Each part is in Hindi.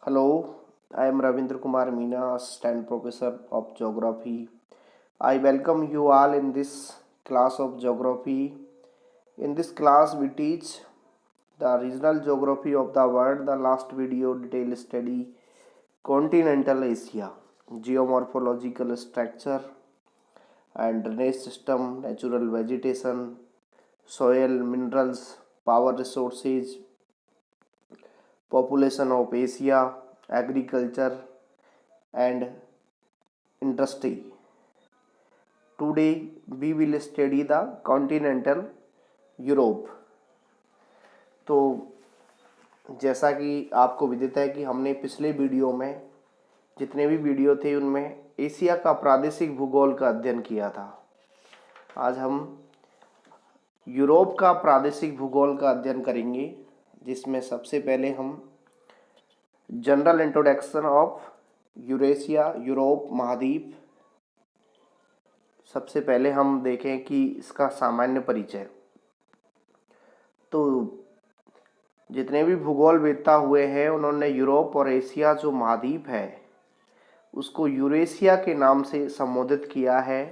Hello, I am Ravindra Kumar Meena, Assistant Professor of Geography. I welcome you all in this class of Geography. In this class, we teach the regional geography of the world. The last video detailed study continental Asia, geomorphological structure and drainage system, natural vegetation, soil, minerals, power resources, population of Asia, agriculture and industry. Today we will study the continental Europe. तो जैसा कि आपको विदित है कि हमने पिछले वीडियो में जितने भी वीडियो थे उनमें एशिया का प्रादेशिक भूगोल का अध्ययन किया था। आज हम यूरोप का प्रादेशिक भूगोल का अध्ययन करेंगे, जिसमें सबसे पहले हम general introduction of Eurasia, Europe महाद्वीप, सबसे पहले हम देखें कि इसका सामान्य परिचय। तो जितने भी भूगोल वेत्ता हुए हैं उन्होंने यूरोप और एशिया जो महाद्वीप है उसको यूरेशिया के नाम से संबोधित किया है।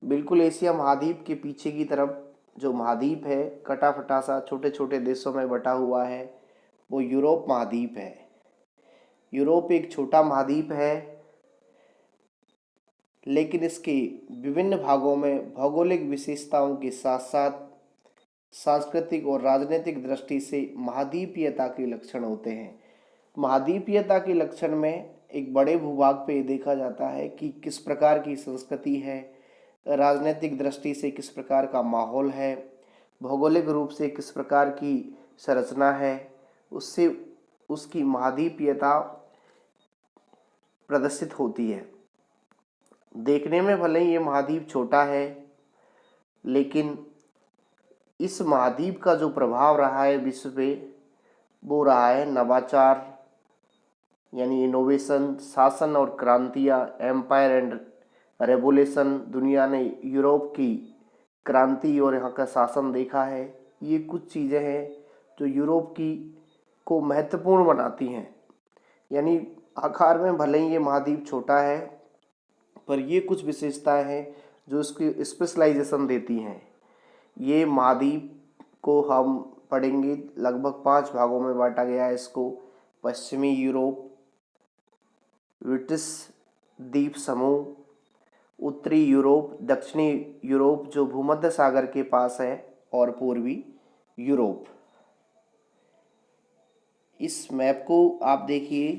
बिल्कुल एशिया महाद्वीप के पीछे की तरफ जो महाद्वीप है, कटा फटा सा छोटे छोटे देशों में बटा हुआ है, वो यूरोप महाद्वीप है। यूरोप एक छोटा महाद्वीप है, लेकिन इसके विभिन्न भागों में भौगोलिक विशेषताओं के साथ साथ सांस्कृतिक और राजनीतिक दृष्टि से महाद्वीपीयता के लक्षण होते हैं। महाद्वीपीयता के लक्षण में एक बड़े भूभाग पे देखा जाता है कि किस प्रकार की संस्कृति है, राजनीतिक दृष्टि से किस प्रकार का माहौल है, भौगोलिक रूप से किस प्रकार की संरचना है, उससे उसकी महाद्वीपीयता प्रदर्शित होती है। देखने में भले ही ये महाद्वीप छोटा है, लेकिन इस महाद्वीप का जो प्रभाव रहा है विश्व पे, वो रहा है नवाचार यानी इनोवेशन, शासन और क्रांतियाँ, एम्पायर एंड रेवोल्यूशन। दुनिया ने यूरोप की क्रांति और यहाँ का शासन देखा है। ये कुछ चीज़ें हैं जो यूरोप की को महत्वपूर्ण बनाती हैं। यानी आकार में भले ही ये महाद्वीप छोटा है, पर ये कुछ विशेषताएं हैं जो इसकी स्पेशलाइजेशन देती हैं। ये महाद्वीप को हम पढ़ेंगे, लगभग 5 भागों में बांटा गया है इसको। पश्चिमी यूरोप, ब्रिटिश द्वीप समूह, उत्तरी यूरोप, दक्षिणी यूरोप जो भूमध्य सागर के पास है, और पूर्वी यूरोप। इस मैप को आप देखिए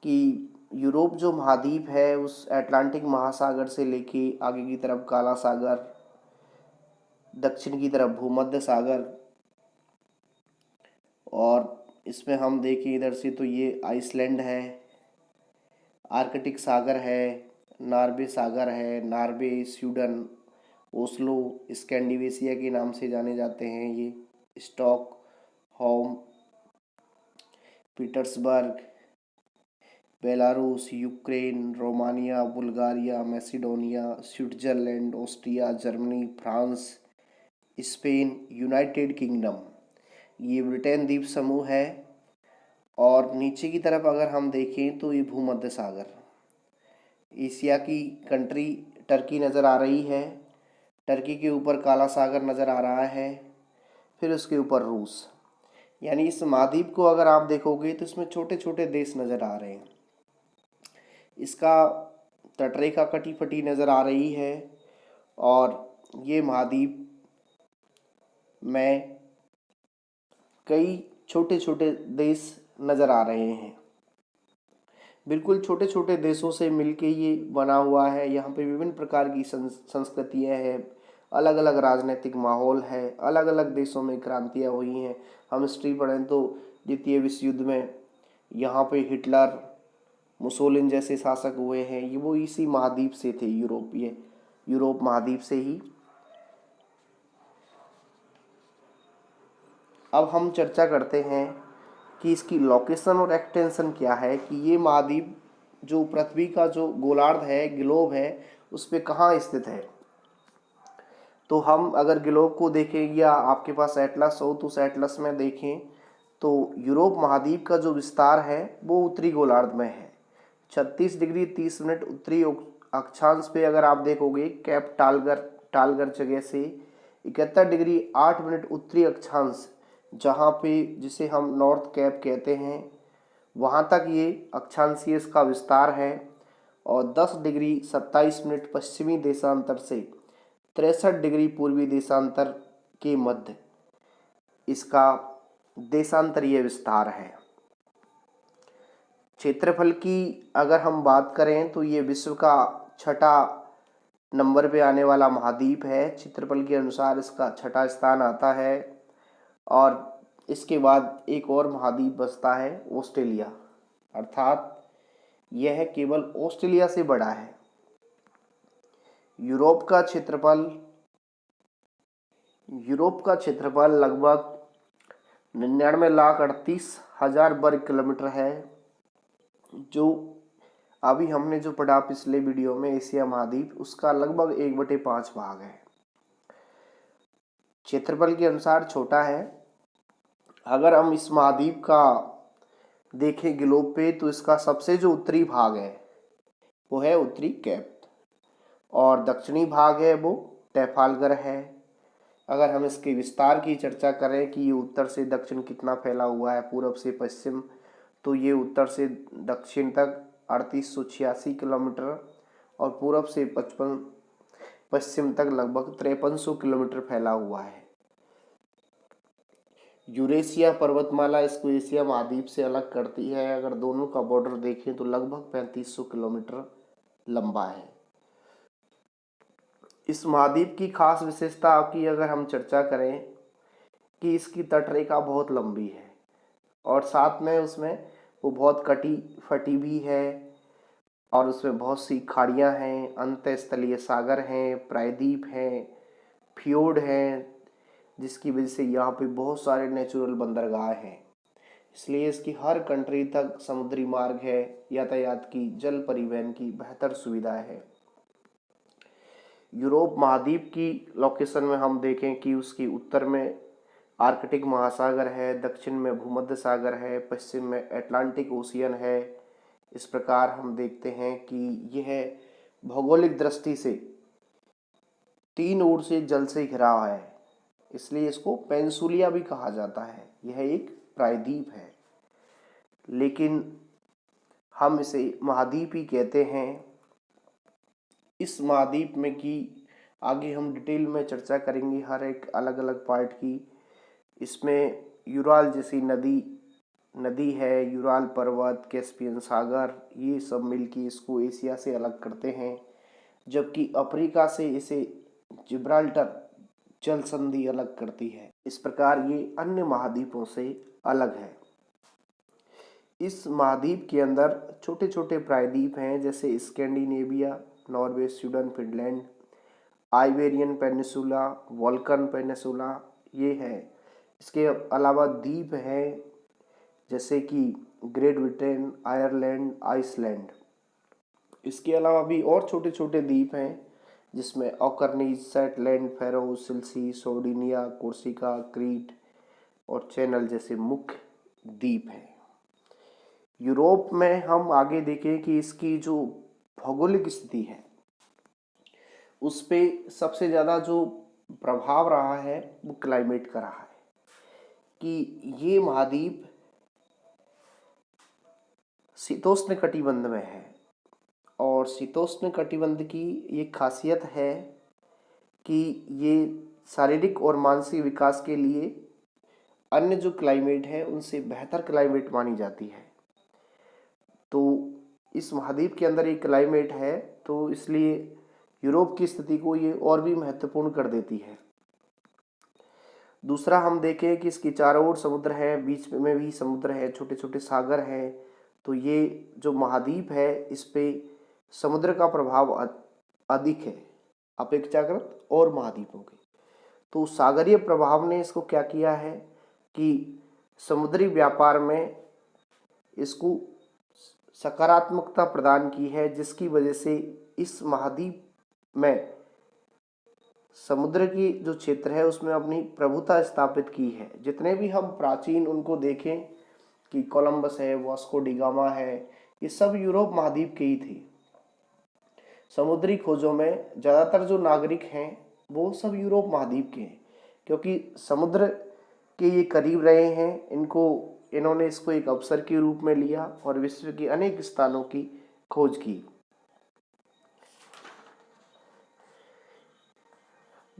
कि यूरोप जो महाद्वीप है उस अटलांटिक महासागर से लेके आगे की तरफ काला सागर, दक्षिण की तरफ भूमध्य सागर, और इसमें हम देखें इधर से तो ये आइसलैंड है, आर्कटिक सागर है, नॉर्वे सागर है, नॉर्वे, स्वीडन, ओस्लो, स्कैंडिनेविया के नाम से जाने जाते हैं ये, Stockholm, Petersburg, Belarus, Ukraine, Romania, Bulgaria, Macedonia, Switzerland, Austria, Germany, France, Spain, United kingdom, ये ब्रिटेन द्वीप समूह है। और नीचे की तरफ अगर हम देखें तो ये भूमध्य सागर, एशिया की कंट्री टर्की नज़र आ रही है, टर्की के ऊपर काला सागर नज़र आ रहा है, फिर उसके ऊपर रूस। यानी इस महाद्वीप को अगर आप देखोगे तो इसमें छोटे छोटे देश नज़र आ रहे हैं। इसका तटरेखा कटी फटी नज़र आ रही है, और ये महाद्वीप में कई छोटे छोटे देश नज़र आ रहे हैं। बिल्कुल छोटे छोटे देशों से मिलके ये बना हुआ है। यहाँ पे विभिन्न प्रकार की संस्कृतियाँ हैं, अलग अलग राजनीतिक माहौल है, अलग अलग देशों में क्रांतियाँ हुई हैं। हम हिस्ट्री पढ़ें तो द्वितीय विश्व युद्ध में यहाँ पे हिटलर, मुसोलिन जैसे शासक हुए हैं, ये वो इसी महाद्वीप से थे, यूरोप महाद्वीप से ही। अब हम चर्चा करते हैं कि इसकी लोकेशन और एक्सटेंशन क्या है, कि ये महाद्वीप जो पृथ्वी का जो गोलार्ध है, ग्लोब है, उस पे कहाँ स्थित है। तो हम अगर ग्लोब को देखें या आपके पास एटलस हो तो उस एटलस में देखें तो यूरोप महाद्वीप का जो विस्तार है वो उत्तरी गोलार्ध में है। 36 डिग्री 30 मिनट उत्तरी अक्षांश पे अगर आप देखोगे कैप टालगर जगह से 71 डिग्री 8 मिनट उत्तरी अक्षांश, जहाँ पे जिसे हम नॉर्थ कैप कहते हैं, वहाँ तक ये अक्षांशीय इसका विस्तार है। और 10 डिग्री 27 मिनट पश्चिमी देशांतर से 63 डिग्री पूर्वी देशांतर के मध्य इसका देशांतरीय विस्तार है। क्षेत्रफल की अगर हम बात करें तो ये विश्व का छठा नंबर पे आने वाला महाद्वीप है। क्षेत्रफल के अनुसार इसका छठा स्थान आता है। और इसके बाद एक और महाद्वीप बसता है ऑस्ट्रेलिया, अर्थात यह केवल ऑस्ट्रेलिया से बड़ा है। यूरोप का क्षेत्रफल लगभग 99,38,000 वर्ग किलोमीटर है, जो अभी हमने जो पढ़ा पिछले वीडियो में एशिया महाद्वीप, उसका लगभग 1/5 भाग है। क्षेत्रफल के अनुसार छोटा है। अगर हम इस महाद्वीप का देखें ग्लोब पे तो इसका सबसे जो उत्तरी भाग है वो है उत्तरी कैप, और दक्षिणी भाग है वो ट्रफालगर है। अगर हम इसके विस्तार की चर्चा करें कि ये उत्तर से दक्षिण कितना फैला हुआ है, पूरब से पश्चिम, तो ये उत्तर से दक्षिण तक 3886 किलोमीटर और पूरब से पश्चिम तक लगभग 5300 किलोमीटर फैला हुआ है। यूरेशिया पर्वतमाला इसको एशिया महाद्वीप से अलग करती है। अगर दोनों का बॉर्डर देखें तो लगभग 3500 किलोमीटर लंबा है। इस महाद्वीप की खास विशेषता की अगर हम चर्चा करें कि इसकी तटरेखा बहुत लंबी है और साथ में उसमें वो बहुत कटी फटी भी है, और उसमें बहुत सी खाड़ियाँ हैं, अंतःस्थलीय सागर हैं, प्रायद्वीप हैं, फ्योर्ड हैं, जिसकी वजह से यहाँ पे बहुत सारे नेचुरल बंदरगाह हैं। इसलिए इसकी हर कंट्री तक समुद्री मार्ग है, यातायात की, जल परिवहन की बेहतर सुविधा है। यूरोप महाद्वीप की लोकेशन में हम देखें कि उसकी उत्तर में आर्कटिक महासागर है, दक्षिण में भूमध्य सागर है, पश्चिम में अटलांटिक ओशियन है। इस प्रकार हम देखते हैं कि यह भौगोलिक दृष्टि से 3 ओर से जल से घिरा है, इसलिए इसको पेंसुलिया भी कहा जाता है। यह एक प्रायद्वीप है, लेकिन हम इसे महाद्वीप ही कहते हैं। इस महाद्वीप में की आगे हम डिटेल में चर्चा करेंगे हर एक अलग अलग पार्ट की। इसमें यूराल जैसी नदी है, यूराल पर्वत, कैस्पियन सागर, ये सब मिलके इसको एशिया से अलग करते हैं, जबकि अफ्रीका से इसे जिब्राल्टर जल संधि अलग करती है। इस प्रकार ये अन्य महाद्वीपों से अलग है। इस महाद्वीप के अंदर छोटे छोटे प्रायद्वीप हैं, जैसे Scandinavia, Norway, Sweden, Finland, Iberian peninsula, Balkan peninsula, ये है। इसके अलावा द्वीप हैं जैसे कि ग्रेट ब्रिटेन, आयरलैंड, आइसलैंड। इसके अलावा भी और छोटे छोटे द्वीप हैं, जिसमें ऑकरनीज, सेटलैंड, फेरो, सिल्सी, सोर्डिनिया, कोर्सिका, क्रीट और चैनल जैसे मुख्य द्वीप हैं। यूरोप में हम आगे देखें कि इसकी जो भौगोलिक स्थिति है उस पे सबसे ज़्यादा जो प्रभाव रहा है वो क्लाइमेट का रहा है, कि ये महाद्वीप शीतोष्ण कटिबंध में है। और शीतोष्ण कटिबंध की ये खासियत है कि ये शारीरिक और मानसिक विकास के लिए अन्य जो क्लाइमेट है उनसे बेहतर क्लाइमेट मानी जाती है। तो इस महाद्वीप के अंदर एक क्लाइमेट है, तो इसलिए यूरोप की स्थिति को ये और भी महत्वपूर्ण कर देती है। दूसरा हम देखें कि इसकी चारों ओर समुद्र है, बीच में भी समुद्र है, छोटे छोटे सागर हैं। तो ये जो महाद्वीप है इस पे समुद्र का प्रभाव अधिक है अपेक्षाकृत और महाद्वीपों के। तो सागरीय प्रभाव ने इसको क्या किया है कि समुद्री व्यापार में इसको सकारात्मकता प्रदान की है, जिसकी वजह से इस महाद्वीप में समुद्र की जो क्षेत्र है उसमें अपनी प्रभुता स्थापित की है। जितने भी हम प्राचीन उनको देखें कि कोलंबस है, वास्को डी गामा है, ये सब यूरोप महाद्वीप के ही थे। समुद्री खोजों में ज़्यादातर जो नागरिक हैं वो सब यूरोप महाद्वीप के हैं, क्योंकि समुद्र के ये करीब रहे हैं। इन्होंने इसको एक अवसर के रूप में लिया और विश्व के अनेक स्थानों की खोज की।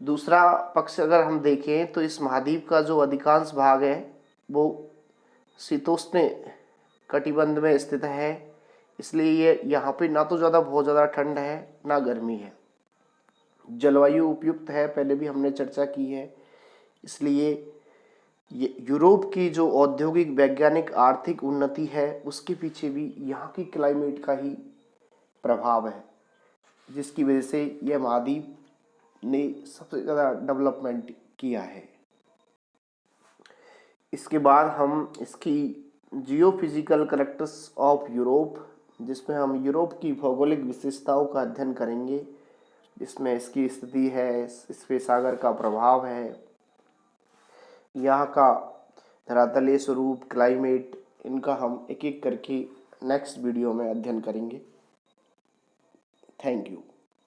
दूसरा पक्ष अगर हम देखें तो इस महाद्वीप का जो अधिकांश भाग है वो शीतोष्ण कटिबंध में स्थित है, इसलिए ये यहाँ पे ना तो ज़्यादा बहुत ज़्यादा ठंड है ना गर्मी है। जलवायु उपयुक्त है, पहले भी हमने चर्चा की है। इसलिए ये यूरोप की जो औद्योगिक, वैज्ञानिक, आर्थिक उन्नति है उसके पीछे भी यहाँ की क्लाइमेट का ही प्रभाव है, जिसकी वजह से यह महाद्वीप ने सबसे ज़्यादा डेवलपमेंट किया है। इसके बाद हम इसकी जियोफिजिकल कैरेक्टर्स ऑफ यूरोप, जिसमें हम यूरोप की भौगोलिक विशेषताओं का अध्ययन करेंगे, जिसमें इसकी स्थिति है, इस पे सागर का प्रभाव है, यहाँ का धरातलीय स्वरूप, क्लाइमेट, इनका हम एक एक करके नेक्स्ट वीडियो में अध्ययन करेंगे। Thank you.